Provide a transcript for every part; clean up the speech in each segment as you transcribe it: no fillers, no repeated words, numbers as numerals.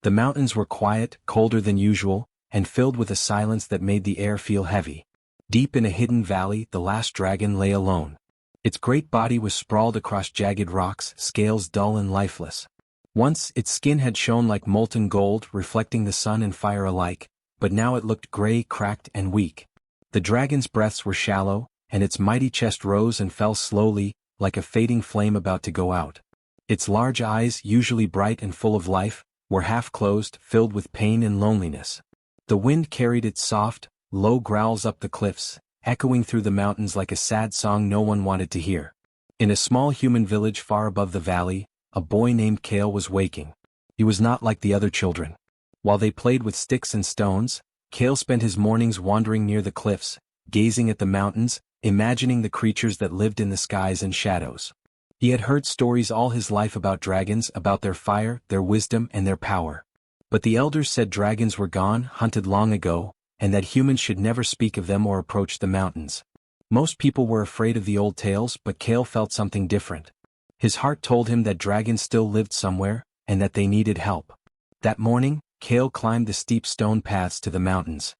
The mountains were quiet, colder than usual, and filled with a silence that made the air feel heavy. Deep in a hidden valley, the last dragon lay alone. Its great body was sprawled across jagged rocks, scales dull and lifeless. Once, its skin had shone like molten gold, reflecting the sun and fire alike, but now it looked gray, cracked, and weak. The dragon's breaths were shallow, and its mighty chest rose and fell slowly, like a fading flame about to go out. Its large eyes, usually bright and full of life, were half closed, filled with pain and loneliness. The wind carried its soft, low growls up the cliffs, echoing through the mountains like a sad song no one wanted to hear. In a small human village far above the valley, a boy named Kale was waking. He was not like the other children. While they played with sticks and stones, Kale spent his mornings wandering near the cliffs, gazing at the mountains, imagining the creatures that lived in the skies and shadows. He had heard stories all his life about dragons, about their fire, their wisdom, and their power. But the elders said dragons were gone, hunted long ago, and that humans should never speak of them or approach the mountains. Most people were afraid of the old tales, but Kale felt something different. His heart told him that dragons still lived somewhere, and that they needed help. That morning, Kale climbed the steep stone paths to the mountains.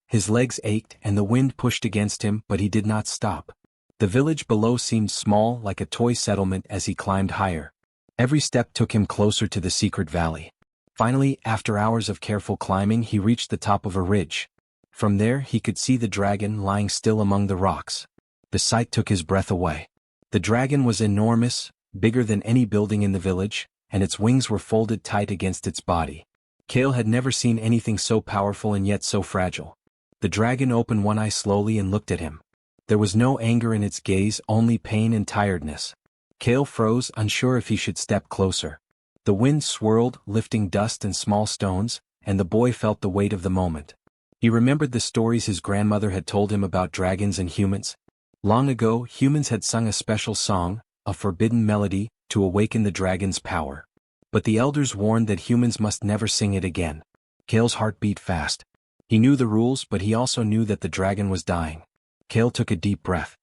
His legs ached and the wind pushed against him, but he did not stop. The village below seemed small, like a toy settlement, as he climbed higher. Every step took him closer to the secret valley. Finally, after hours of careful climbing, he reached the top of a ridge. From there he could see the dragon lying still among the rocks. The sight took his breath away. The dragon was enormous, bigger than any building in the village, and its wings were folded tight against its body. Kale had never seen anything so powerful and yet so fragile. The dragon opened one eye slowly and looked at him. There was no anger in its gaze, only pain and tiredness. Kale froze, unsure if he should step closer. The wind swirled, lifting dust and small stones, and the boy felt the weight of the moment. He remembered the stories his grandmother had told him about dragons and humans. Long ago, humans had sung a special song, a forbidden melody, to awaken the dragon's power. But the elders warned that humans must never sing it again. Kale's heart beat fast. He knew the rules, but he also knew that the dragon was dying. Kale took a deep breath.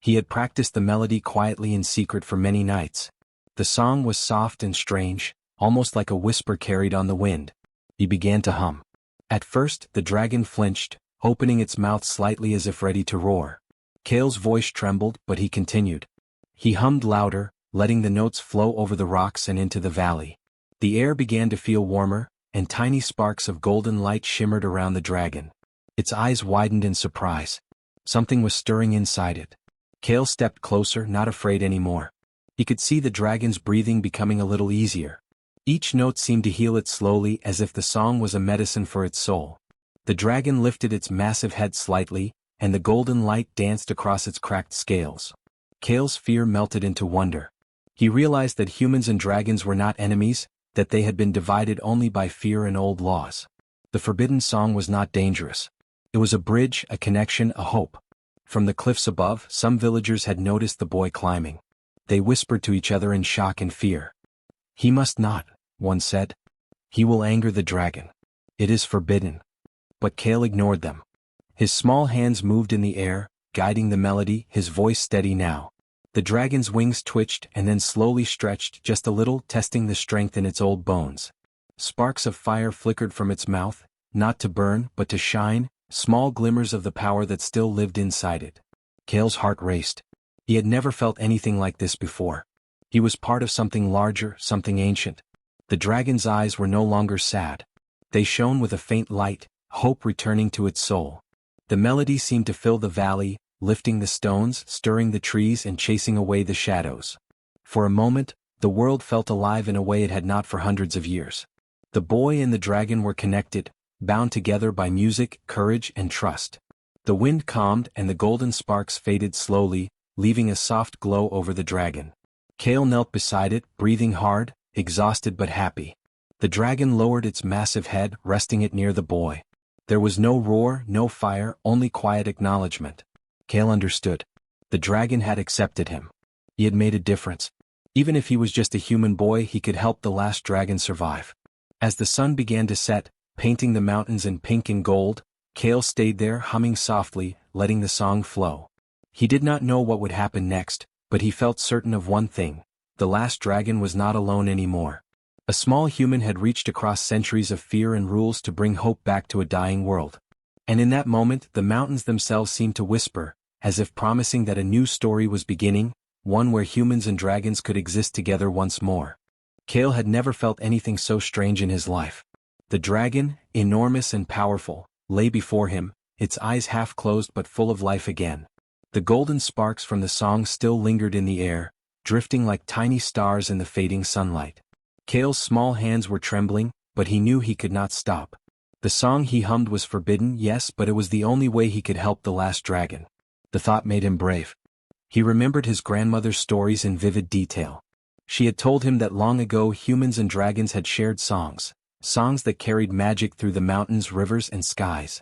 He had practiced the melody quietly in secret for many nights. The song was soft and strange, almost like a whisper carried on the wind. He began to hum. At first, the dragon flinched, opening its mouth slightly as if ready to roar. Kale's voice trembled, but he continued. He hummed louder, letting the notes flow over the rocks and into the valley. The air began to feel warmer, and tiny sparks of golden light shimmered around the dragon. Its eyes widened in surprise. Something was stirring inside it. Kale stepped closer, not afraid anymore. He could see the dragon's breathing becoming a little easier. Each note seemed to heal it slowly, as if the song was a medicine for its soul. The dragon lifted its massive head slightly, and the golden light danced across its cracked scales. Kale's fear melted into wonder. He realized that humans and dragons were not enemies, that they had been divided only by fear and old laws. The forbidden song was not dangerous. It was a bridge, a connection, a hope. From the cliffs above, some villagers had noticed the boy climbing. They whispered to each other in shock and fear. "He must not," one said. "He will anger the dragon. It is forbidden." But Kale ignored them. His small hands moved in the air, guiding the melody, his voice steady now. The dragon's wings twitched and then slowly stretched just a little, testing the strength in its old bones. Sparks of fire flickered from its mouth, not to burn, but to shine, small glimmers of the power that still lived inside it. Kale's heart raced. He had never felt anything like this before. He was part of something larger, something ancient. The dragon's eyes were no longer sad. They shone with a faint light, hope returning to its soul. The melody seemed to fill the valley, lifting the stones, stirring the trees, and chasing away the shadows. For a moment, the world felt alive in a way it had not for hundreds of years. The boy and the dragon were connected, bound together by music, courage, and trust. The wind calmed and the golden sparks faded slowly, leaving a soft glow over the dragon. Kale knelt beside it, breathing hard, exhausted but happy. The dragon lowered its massive head, resting it near the boy. There was no roar, no fire, only quiet acknowledgement. Kale understood. The dragon had accepted him. He had made a difference. Even if he was just a human boy, he could help the last dragon survive. As the sun began to set, painting the mountains in pink and gold, Kale stayed there, humming softly, letting the song flow. He did not know what would happen next, but he felt certain of one thing: the last dragon was not alone anymore. A small human had reached across centuries of fear and rules to bring hope back to a dying world. And in that moment, the mountains themselves seemed to whisper, as if promising that a new story was beginning, one where humans and dragons could exist together once more. Kale had never felt anything so strange in his life. The dragon, enormous and powerful, lay before him, its eyes half closed but full of life again. The golden sparks from the song still lingered in the air, drifting like tiny stars in the fading sunlight. Kale's small hands were trembling, but he knew he could not stop. The song he hummed was forbidden, yes, but it was the only way he could help the last dragon. The thought made him brave. He remembered his grandmother's stories in vivid detail. She had told him that long ago humans and dragons had shared songs that carried magic through the mountains, rivers, and skies.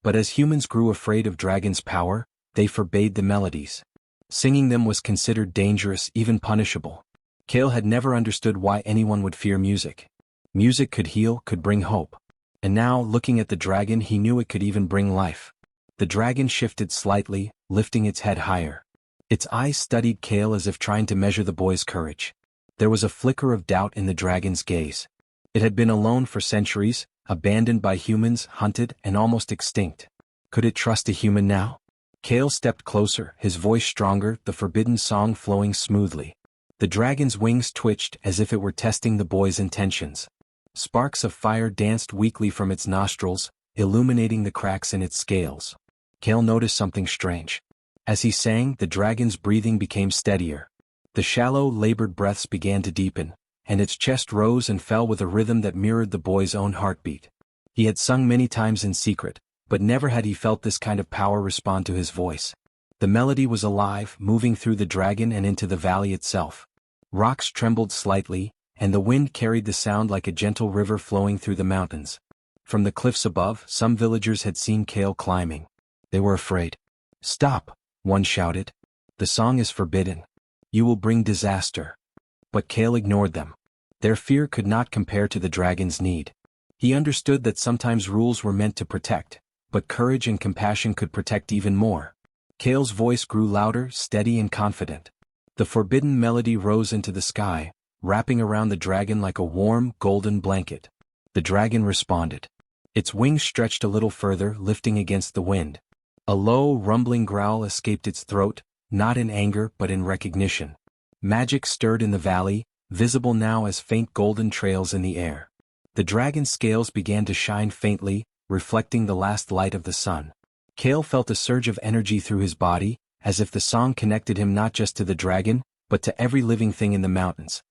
But as humans grew afraid of dragons' power, they forbade the melodies. Singing them was considered dangerous, even punishable. Kale had never understood why anyone would fear music. Music could heal, could bring hope. And now, looking at the dragon, he knew it could even bring life. The dragon shifted slightly, lifting its head higher. Its eyes studied Kale as if trying to measure the boy's courage. There was a flicker of doubt in the dragon's gaze. It had been alone for centuries, abandoned by humans, hunted, and almost extinct. Could it trust a human now? Kale stepped closer, his voice stronger, the forbidden song flowing smoothly. The dragon's wings twitched as if it were testing the boy's intentions. Sparks of fire danced weakly from its nostrils, illuminating the cracks in its scales. Kale noticed something strange. As he sang, the dragon's breathing became steadier. The shallow, labored breaths began to deepen, and its chest rose and fell with a rhythm that mirrored the boy's own heartbeat. He had sung many times in secret, but never had he felt this kind of power respond to his voice. The melody was alive, moving through the dragon and into the valley itself. Rocks trembled slightly, and the wind carried the sound like a gentle river flowing through the mountains. From the cliffs above, some villagers had seen Kale climbing. They were afraid. "Stop," one shouted. "The song is forbidden. You will bring disaster." But Kale ignored them. Their fear could not compare to the dragon's need. He understood that sometimes rules were meant to protect, but courage and compassion could protect even more. Kale's voice grew louder, steady and confident. The forbidden melody rose into the sky, wrapping around the dragon like a warm, golden blanket. The dragon responded. Its wings stretched a little further, lifting against the wind. A low, rumbling growl escaped its throat, not in anger but in recognition. Magic stirred in the valley, visible now as faint golden trails in the air. The dragon's scales began to shine faintly, reflecting the last light of the sun. Kale felt a surge of energy through his body, as if the song connected him not just to the dragon, but to every living thing in the mountains.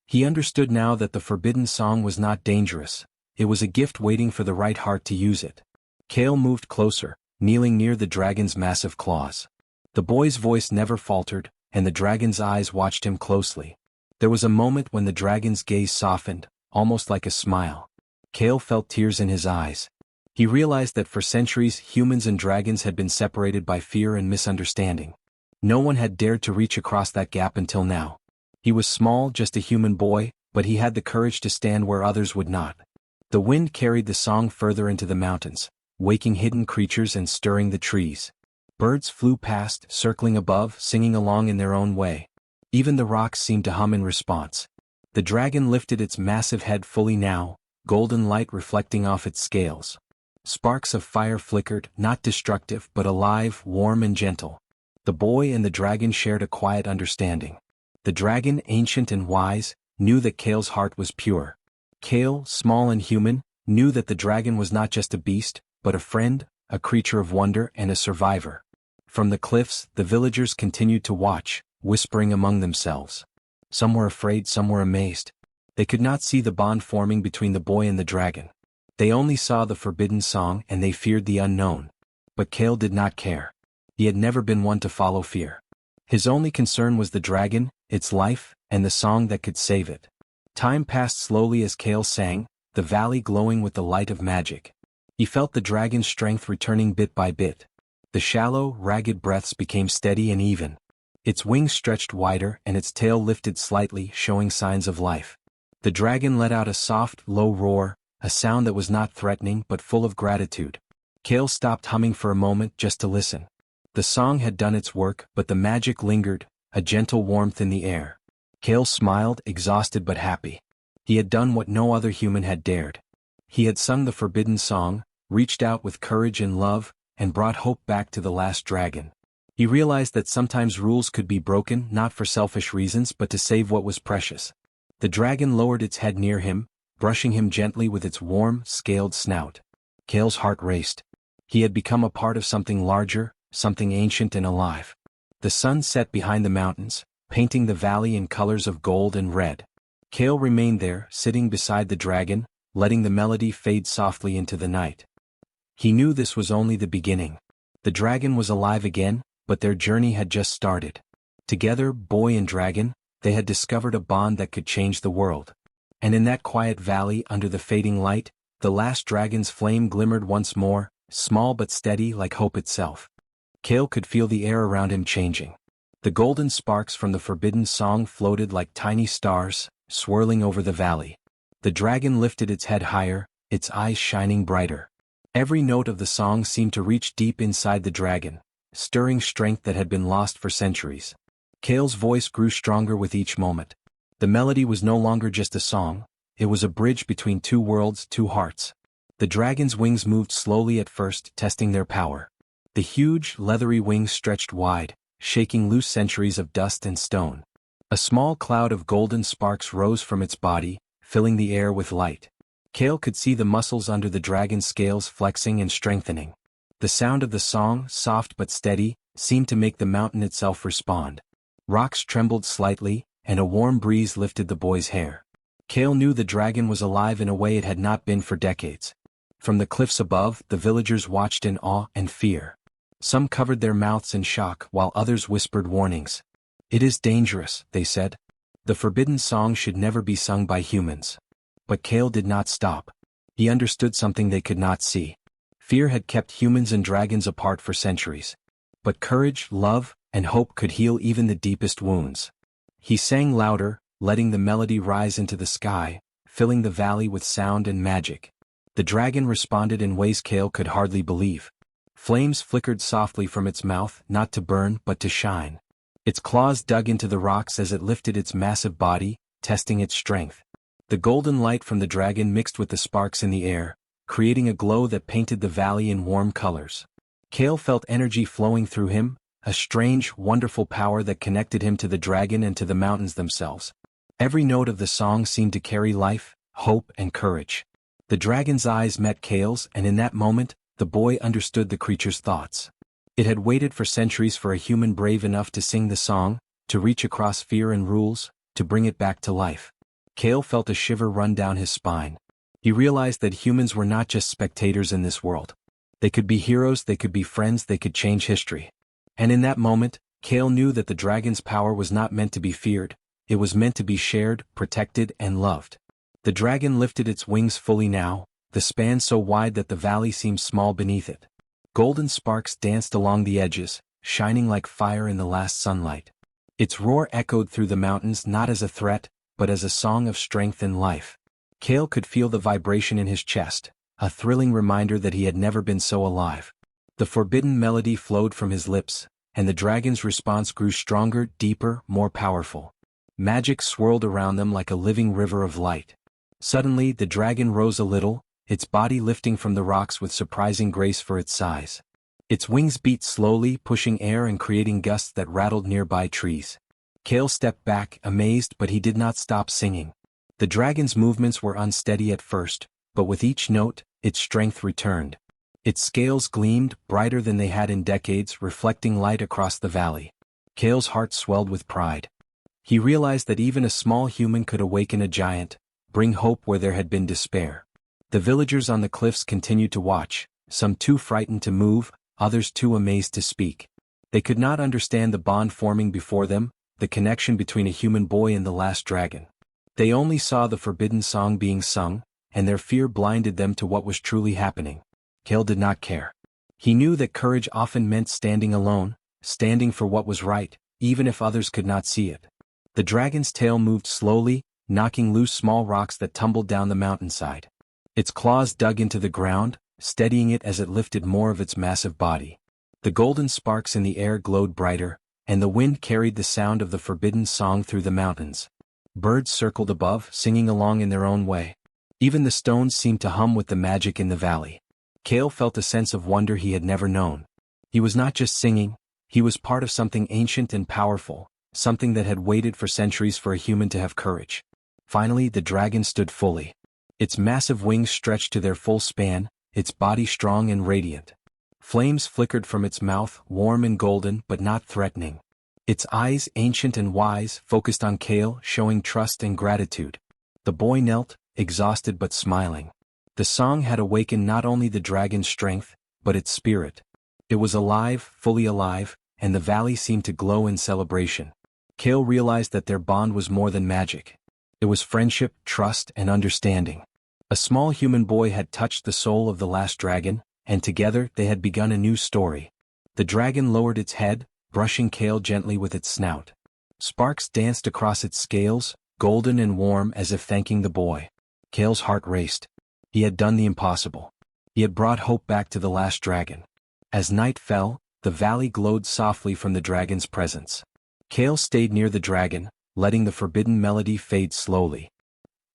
He understood now that the forbidden song was not dangerous. It was a gift waiting for the right heart to use it. Kale moved closer, kneeling near the dragon's massive claws. The boy's voice never faltered, and the dragon's eyes watched him closely. There was a moment when the dragon's gaze softened, almost like a smile. Kale felt tears in his eyes. He realized that for centuries humans and dragons had been separated by fear and misunderstanding. No one had dared to reach across that gap until now. He was small, just a human boy, but he had the courage to stand where others would not. The wind carried the song further into the mountains, waking hidden creatures and stirring the trees. Birds flew past, circling above, singing along in their own way. Even the rocks seemed to hum in response. The dragon lifted its massive head fully now, golden light reflecting off its scales. Sparks of fire flickered, not destructive but alive, warm and gentle. The boy and the dragon shared a quiet understanding. The dragon, ancient and wise, knew that Kale's heart was pure. Kale, small and human, knew that the dragon was not just a beast, but a friend, a creature of wonder and a survivor. From the cliffs, the villagers continued to watch, whispering among themselves. Some were afraid, some were amazed. They could not see the bond forming between the boy and the dragon. They only saw the forbidden song and they feared the unknown. But Kale did not care. He had never been one to follow fear. His only concern was the dragon, its life, and the song that could save it. Time passed slowly as Kale sang, the valley glowing with the light of magic. He felt the dragon's strength returning bit by bit. The shallow, ragged breaths became steady and even. Its wings stretched wider and its tail lifted slightly, showing signs of life. The dragon let out a soft, low roar, a sound that was not threatening but full of gratitude. Kale stopped humming for a moment just to listen. The song had done its work, but the magic lingered, a gentle warmth in the air. Kale smiled, exhausted but happy. He had done what no other human had dared. He had sung the forbidden song, reached out with courage and love, and brought hope back to the last dragon. He realized that sometimes rules could be broken not for selfish reasons but to save what was precious. The dragon lowered its head near him, brushing him gently with its warm, scaled snout. Kale's heart raced. He had become a part of something larger, something ancient and alive. The sun set behind the mountains, painting the valley in colors of gold and red. Kale remained there, sitting beside the dragon, letting the melody fade softly into the night. He knew this was only the beginning. The dragon was alive again, but their journey had just started. Together, boy and dragon, they had discovered a bond that could change the world. And in that quiet valley under the fading light, the last dragon's flame glimmered once more, small but steady like hope itself. Kale could feel the air around him changing. The golden sparks from the forbidden song floated like tiny stars, swirling over the valley. The dragon lifted its head higher, its eyes shining brighter. Every note of the song seemed to reach deep inside the dragon, stirring strength that had been lost for centuries. Kale's voice grew stronger with each moment. The melody was no longer just a song, it was a bridge between two worlds, two hearts. The dragon's wings moved slowly at first, testing their power. The huge, leathery wings stretched wide, shaking loose centuries of dust and stone. A small cloud of golden sparks rose from its body, filling the air with light. Kale could see the muscles under the dragon's scales flexing and strengthening. The sound of the song, soft but steady, seemed to make the mountain itself respond. Rocks trembled slightly, and a warm breeze lifted the boy's hair. Kale knew the dragon was alive in a way it had not been for decades. From the cliffs above, the villagers watched in awe and fear. Some covered their mouths in shock while others whispered warnings. "It is dangerous," they said. The forbidden song should never be sung by humans. But Kale did not stop. He understood something they could not see. Fear had kept humans and dragons apart for centuries. But courage, love, and hope could heal even the deepest wounds. He sang louder, letting the melody rise into the sky, filling the valley with sound and magic. The dragon responded in ways Kale could hardly believe. Flames flickered softly from its mouth, not to burn but to shine. Its claws dug into the rocks as it lifted its massive body, testing its strength. The golden light from the dragon mixed with the sparks in the air, creating a glow that painted the valley in warm colors. Kale felt energy flowing through him, a strange, wonderful power that connected him to the dragon and to the mountains themselves. Every note of the song seemed to carry life, hope, and courage. The dragon's eyes met Kale's, and in that moment, the boy understood the creature's thoughts. It had waited for centuries for a human brave enough to sing the song, to reach across fear and rules, to bring it back to life. Kale felt a shiver run down his spine. He realized that humans were not just spectators in this world. They could be heroes, they could be friends, they could change history. And in that moment, Kale knew that the dragon's power was not meant to be feared, it was meant to be shared, protected, and loved. The dragon lifted its wings fully now, the span so wide that the valley seemed small beneath it. Golden sparks danced along the edges, shining like fire in the last sunlight. Its roar echoed through the mountains not as a threat, but as a song of strength and life. Kale could feel the vibration in his chest, a thrilling reminder that he had never been so alive. The forbidden melody flowed from his lips, and the dragon's response grew stronger, deeper, more powerful. Magic swirled around them like a living river of light. Suddenly, the dragon rose a little, its body lifting from the rocks with surprising grace for its size. Its wings beat slowly, pushing air and creating gusts that rattled nearby trees. Kale stepped back, amazed, but he did not stop singing. The dragon's movements were unsteady at first, but with each note, its strength returned. Its scales gleamed, brighter than they had in decades, reflecting light across the valley. Kale's heart swelled with pride. He realized that even a small human could awaken a giant, bring hope where there had been despair. The villagers on the cliffs continued to watch, some too frightened to move, others too amazed to speak. They could not understand the bond forming before them, the connection between a human boy and the last dragon. They only saw the forbidden song being sung, and their fear blinded them to what was truly happening. Kale did not care. He knew that courage often meant standing alone, standing for what was right, even if others could not see it. The dragon's tail moved slowly, knocking loose small rocks that tumbled down the mountainside. Its claws dug into the ground, steadying it as it lifted more of its massive body. The golden sparks in the air glowed brighter, and the wind carried the sound of the forbidden song through the mountains. Birds circled above, singing along in their own way. Even the stones seemed to hum with the magic in the valley. Kale felt a sense of wonder he had never known. He was not just singing, he was part of something ancient and powerful, something that had waited for centuries for a human to have courage. Finally, the dragon stood fully. Its massive wings stretched to their full span, its body strong and radiant. Flames flickered from its mouth, warm and golden but not threatening. Its eyes, ancient and wise, focused on Kale, showing trust and gratitude. The boy knelt, exhausted but smiling. The song had awakened not only the dragon's strength, but its spirit. It was alive, fully alive, and the valley seemed to glow in celebration. Kale realized that their bond was more than magic. It was friendship, trust, and understanding. A small human boy had touched the soul of the last dragon, and together they had begun a new story. The dragon lowered its head, brushing Kale gently with its snout. Sparks danced across its scales, golden and warm as if thanking the boy. Kale's heart raced. He had done the impossible. He had brought hope back to the last dragon. As night fell, the valley glowed softly from the dragon's presence. Kale stayed near the dragon, letting the forbidden melody fade slowly.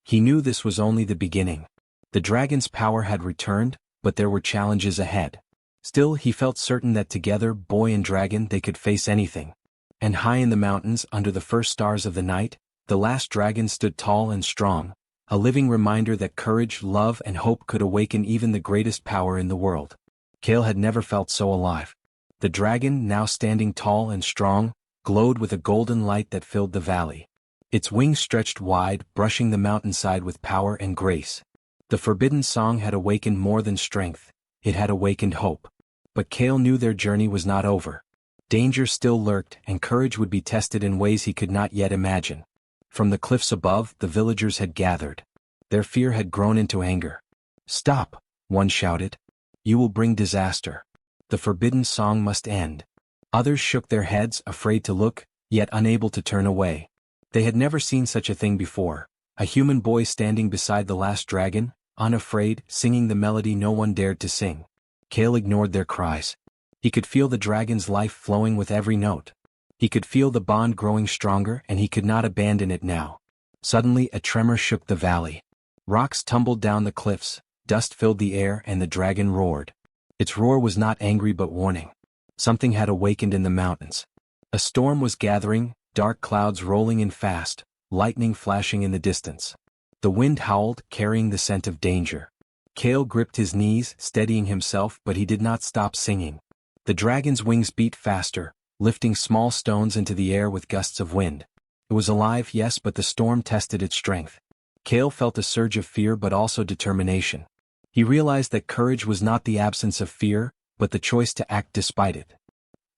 He knew this was only the beginning. The dragon's power had returned, but there were challenges ahead. Still, he felt certain that together, boy and dragon, they could face anything. And high in the mountains, under the first stars of the night, the last dragon stood tall and strong, a living reminder that courage, love, and hope could awaken even the greatest power in the world. Kale had never felt so alive. The dragon, now standing tall and strong, glowed with a golden light that filled the valley. Its wings stretched wide, brushing the mountainside with power and grace. The forbidden song had awakened more than strength, it had awakened hope. But Kale knew their journey was not over. Danger still lurked, and courage would be tested in ways he could not yet imagine. From the cliffs above, the villagers had gathered. Their fear had grown into anger. "Stop," one shouted. "You will bring disaster. The forbidden song must end." Others shook their heads, afraid to look, yet unable to turn away. They had never seen such a thing before. A human boy standing beside the last dragon, unafraid, singing the melody no one dared to sing. Kale ignored their cries. He could feel the dragon's life flowing with every note. He could feel the bond growing stronger, and he could not abandon it now. Suddenly, a tremor shook the valley. Rocks tumbled down the cliffs, dust filled the air, and the dragon roared. Its roar was not angry but warning. Something had awakened in the mountains. A storm was gathering, dark clouds rolling in fast, lightning flashing in the distance. The wind howled, carrying the scent of danger. Kale gripped his knees, steadying himself, but he did not stop singing. The dragon's wings beat faster, lifting small stones into the air with gusts of wind. It was alive, yes, but the storm tested its strength. Kale felt a surge of fear but also determination. He realized that courage was not the absence of fear, but the choice to act despite it.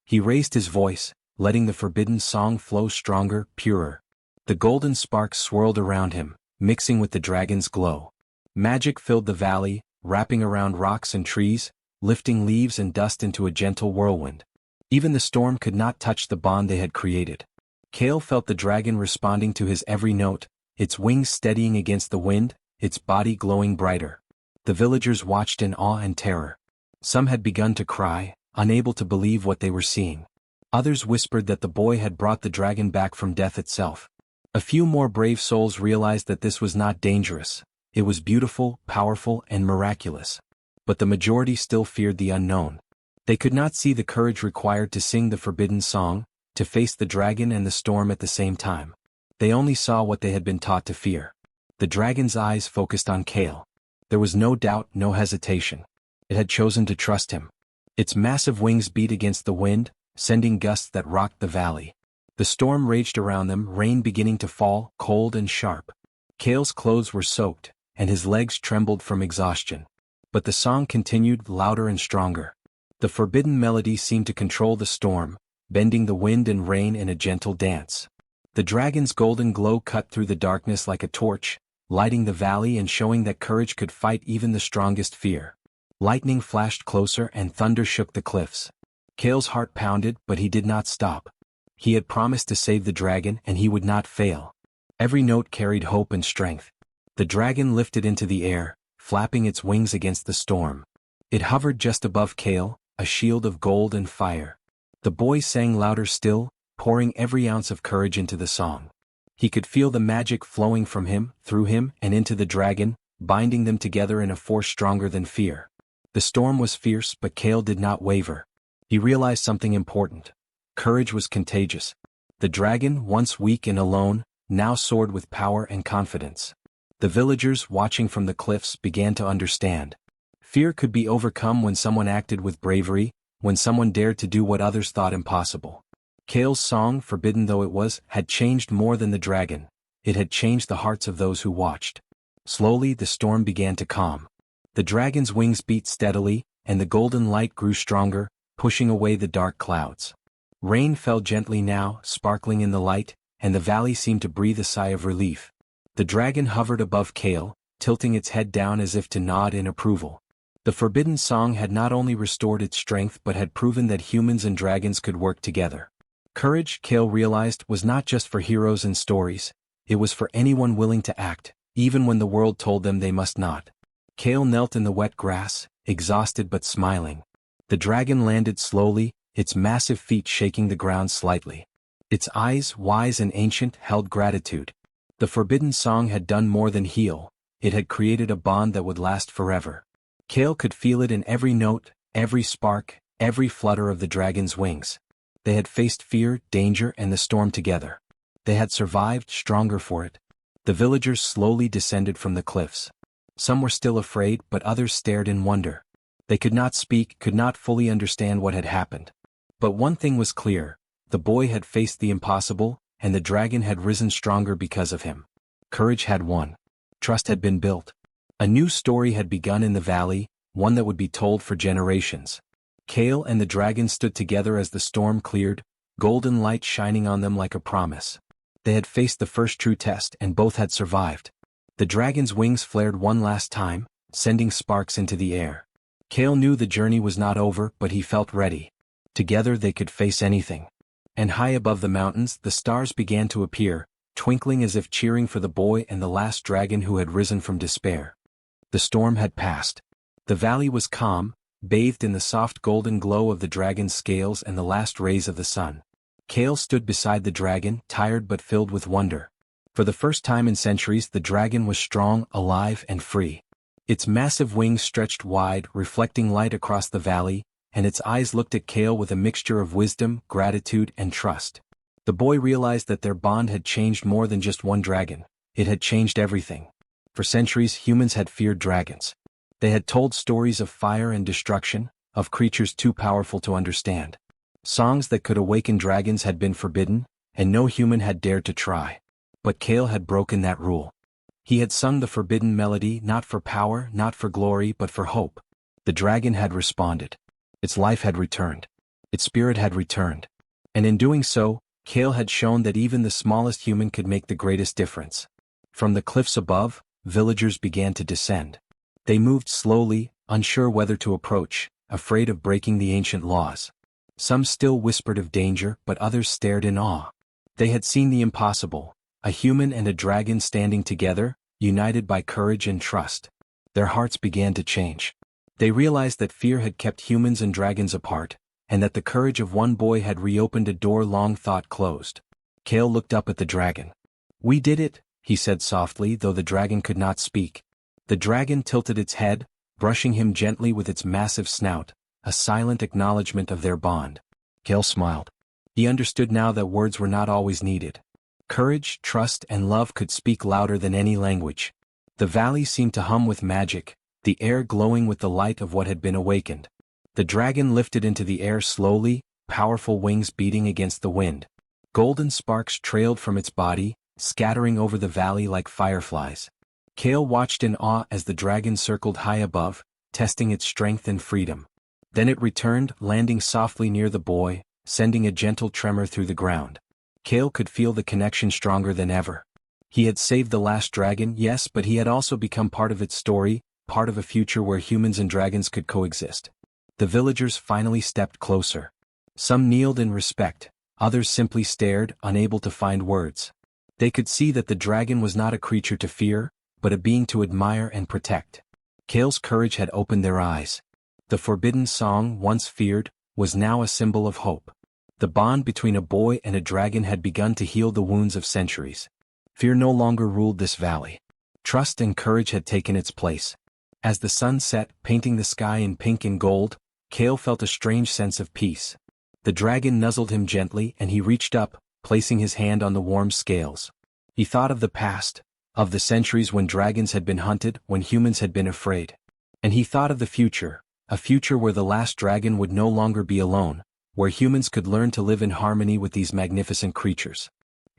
He raised his voice, letting the forbidden song flow stronger, purer. The golden sparks swirled around him, mixing with the dragon's glow. Magic filled the valley, wrapping around rocks and trees, lifting leaves and dust into a gentle whirlwind. Even the storm could not touch the bond they had created. Kale felt the dragon responding to his every note, its wings steadying against the wind, its body glowing brighter. The villagers watched in awe and terror. Some had begun to cry, unable to believe what they were seeing. Others whispered that the boy had brought the dragon back from death itself. A few more brave souls realized that this was not dangerous. It was beautiful, powerful, and miraculous. But the majority still feared the unknown. They could not see the courage required to sing the forbidden song, to face the dragon and the storm at the same time. They only saw what they had been taught to fear. The dragon's eyes focused on Kale. There was no doubt, no hesitation. It had chosen to trust him. Its massive wings beat against the wind, sending gusts that rocked the valley. The storm raged around them, rain beginning to fall, cold and sharp. Kale's clothes were soaked, and his legs trembled from exhaustion. But the song continued, louder and stronger. The forbidden melody seemed to control the storm, bending the wind and rain in a gentle dance. The dragon's golden glow cut through the darkness like a torch, lighting the valley and showing that courage could fight even the strongest fear. Lightning flashed closer and thunder shook the cliffs. Kale's heart pounded, but he did not stop. He had promised to save the dragon, and he would not fail. Every note carried hope and strength. The dragon lifted into the air, flapping its wings against the storm. It hovered just above Kale, a shield of gold and fire. The boy sang louder still, pouring every ounce of courage into the song. He could feel the magic flowing from him, through him, and into the dragon, binding them together in a force stronger than fear. The storm was fierce, but Kale did not waver. He realized something important. Courage was contagious. The dragon, once weak and alone, now soared with power and confidence. The villagers, watching from the cliffs, began to understand. Fear could be overcome when someone acted with bravery, when someone dared to do what others thought impossible. Kale's song, forbidden though it was, had changed more than the dragon. It had changed the hearts of those who watched. Slowly the storm began to calm. The dragon's wings beat steadily, and the golden light grew stronger, pushing away the dark clouds. Rain fell gently now, sparkling in the light, and the valley seemed to breathe a sigh of relief. The dragon hovered above Kale, tilting its head down as if to nod in approval. The forbidden song had not only restored its strength but had proven that humans and dragons could work together. Courage, Kale realized, was not just for heroes and stories. It was for anyone willing to act, even when the world told them they must not. Kale knelt in the wet grass, exhausted but smiling. The dragon landed slowly, its massive feet shaking the ground slightly. Its eyes, wise and ancient, held gratitude. The forbidden song had done more than heal. It had created a bond that would last forever. Kale could feel it in every note, every spark, every flutter of the dragon's wings. They had faced fear, danger, and the storm together. They had survived, stronger for it. The villagers slowly descended from the cliffs. Some were still afraid, but others stared in wonder. They could not speak, could not fully understand what had happened. But one thing was clear: the boy had faced the impossible, and the dragon had risen stronger because of him. Courage had won. Trust had been built. A new story had begun in the valley, one that would be told for generations. Kale and the dragon stood together as the storm cleared, golden light shining on them like a promise. They had faced the first true test, and both had survived. The dragon's wings flared one last time, sending sparks into the air. Kale knew the journey was not over, but he felt ready. Together they could face anything. And high above the mountains, the stars began to appear, twinkling as if cheering for the boy and the last dragon who had risen from despair. The storm had passed. The valley was calm, bathed in the soft golden glow of the dragon's scales and the last rays of the sun. Kale stood beside the dragon, tired but filled with wonder. For the first time in centuries, the dragon was strong, alive, and free. Its massive wings stretched wide, reflecting light across the valley, and its eyes looked at Kale with a mixture of wisdom, gratitude, and trust. The boy realized that their bond had changed more than just one dragon. It had changed everything. For centuries, humans had feared dragons. They had told stories of fire and destruction, of creatures too powerful to understand. Songs that could awaken dragons had been forbidden, and no human had dared to try. But Kale had broken that rule. He had sung the forbidden melody, not for power, not for glory, but for hope. The dragon had responded. Its life had returned. Its spirit had returned. And in doing so, Kale had shown that even the smallest human could make the greatest difference. From the cliffs above, villagers began to descend. They moved slowly, unsure whether to approach, afraid of breaking the ancient laws. Some still whispered of danger, but others stared in awe. They had seen the impossible, a human and a dragon standing together, united by courage and trust. Their hearts began to change. They realized that fear had kept humans and dragons apart, and that the courage of one boy had reopened a door long thought closed. Kale looked up at the dragon. "We did it," he said softly, though the dragon could not speak. The dragon tilted its head, brushing him gently with its massive snout, a silent acknowledgement of their bond. Kale smiled. He understood now that words were not always needed. Courage, trust, and love could speak louder than any language. The valley seemed to hum with magic, the air glowing with the light of what had been awakened. The dragon lifted into the air slowly, powerful wings beating against the wind. Golden sparks trailed from its body, scattering over the valley like fireflies. Kale watched in awe as the dragon circled high above, testing its strength and freedom. Then it returned, landing softly near the boy, sending a gentle tremor through the ground. Kale could feel the connection stronger than ever. He had saved the last dragon, yes, but he had also become part of its story, part of a future where humans and dragons could coexist. The villagers finally stepped closer. Some kneeled in respect, others simply stared, unable to find words. They could see that the dragon was not a creature to fear, but a being to admire and protect. Kale's courage had opened their eyes. The forbidden song, once feared, was now a symbol of hope. The bond between a boy and a dragon had begun to heal the wounds of centuries. Fear no longer ruled this valley. Trust and courage had taken its place. As the sun set, painting the sky in pink and gold, Kale felt a strange sense of peace. The dragon nuzzled him gently and he reached up, placing his hand on the warm scales. He thought of the past, of the centuries when dragons had been hunted, when humans had been afraid. And he thought of the future, a future where the last dragon would no longer be alone, where humans could learn to live in harmony with these magnificent creatures.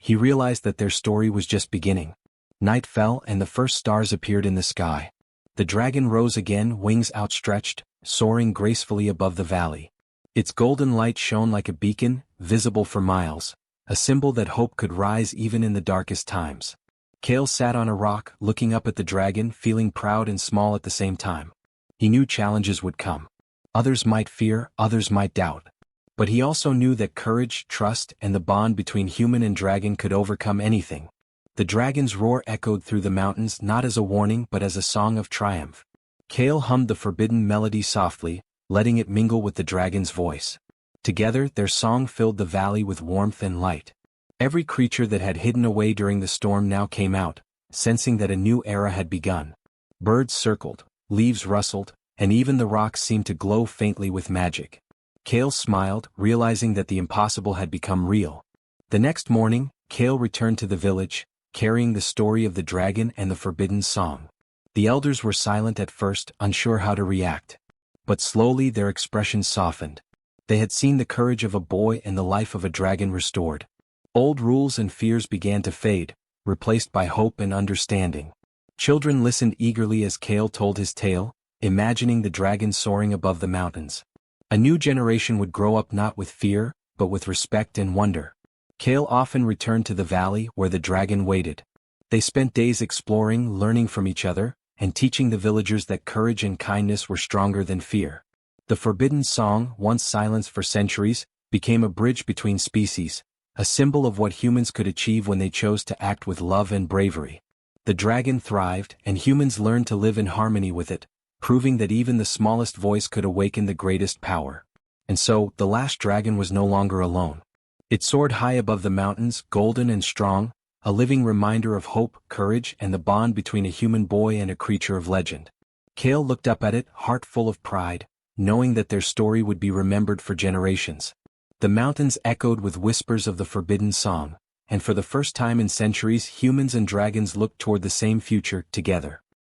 He realized that their story was just beginning. Night fell and the first stars appeared in the sky. The dragon rose again, wings outstretched, soaring gracefully above the valley. Its golden light shone like a beacon, visible for miles, a symbol that hope could rise even in the darkest times. Kale sat on a rock, looking up at the dragon, feeling proud and small at the same time. He knew challenges would come. Others might fear, others might doubt. But he also knew that courage, trust, and the bond between human and dragon could overcome anything. The dragon's roar echoed through the mountains not as a warning but as a song of triumph. Kale hummed the forbidden melody softly, letting it mingle with the dragon's voice. Together, their song filled the valley with warmth and light. Every creature that had hidden away during the storm now came out, sensing that a new era had begun. Birds circled, leaves rustled, and even the rocks seemed to glow faintly with magic. Kale smiled, realizing that the impossible had become real. The next morning, Kale returned to the village, carrying the story of the dragon and the forbidden song. The elders were silent at first, unsure how to react. But slowly their expressions softened. They had seen the courage of a boy and the life of a dragon restored. Old rules and fears began to fade, replaced by hope and understanding. Children listened eagerly as Kale told his tale, imagining the dragon soaring above the mountains. A new generation would grow up not with fear, but with respect and wonder. Kale often returned to the valley where the dragon waited. They spent days exploring, learning from each other, and teaching the villagers that courage and kindness were stronger than fear. The forbidden song, once silenced for centuries, became a bridge between species, a symbol of what humans could achieve when they chose to act with love and bravery. The dragon thrived, and humans learned to live in harmony with it, proving that even the smallest voice could awaken the greatest power. And so, the last dragon was no longer alone. It soared high above the mountains, golden and strong, a living reminder of hope, courage, and the bond between a human boy and a creature of legend. Kale looked up at it, heart full of pride, knowing that their story would be remembered for generations. The mountains echoed with whispers of the forbidden song, and for the first time in centuries humans and dragons looked toward the same future, together.